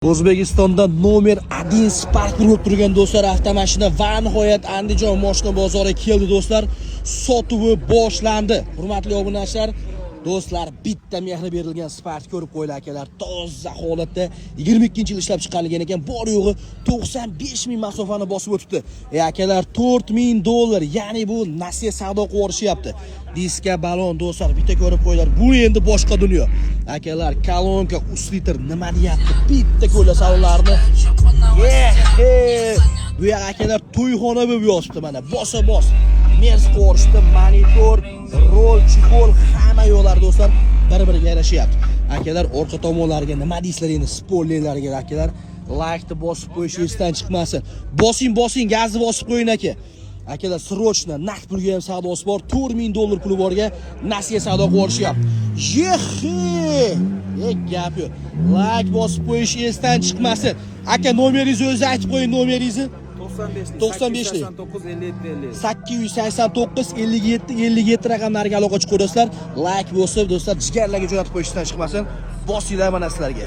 O'zbekistonda nomer 1 Spark bo'lib turgan do'stlar avtomashina va nihoyat Andijon moshina bozoriga keldi do'stlar. Sotuvi boshlandi. Hurmatli obunachilar, do'stlar, bitta mehri berilgan Spark ko'rib qo'yinglar akalar. Toza holatda 22-yil ishlab chiqarilgan ekan. Bor yo'g'i 95 ming masofani bosib o'tibdi. Akalar, $4,000, ya'ni bu nasiya savdo qilishyapti. Diska balon do'stlar, bitta ko'rib qo'yinglar. Bu endi boshqa dunyo. Akalar, kolonka, ustritr nima deyapti? Bitta ko'la salonlarni. Bu yer akalar to'yxona bo'lib yotibdi mana. Bosa-bos. Mers qo'rishdi, monitor, rol, chexol, hamma yo'llar do'stlar bir-biriga yarashyapti. Akalar, orqa tomonlariga nima deysizlar endi, spoilerlarga akalar, like-ni bosib qo'yish esdan chiqmasin. Bosing, gazni bosib qo'ying aka. Akalar, srochna naqd pulga ham savdosi bor. $4,000 puli borga nasiya savdo qilishyapti. Gap yo'q. Like bosib qo'yish esdan chiqmasin. Aka, nomeringizni o'zi aytib qo'ying, nomeringizni. 95 889 57 raqamlariga aloqa chiqib do'stlar. Like bosib do'stlar, jigarlarga jo'natib qo'yishdan chiqmasin. Bosinglar mana sizlarga.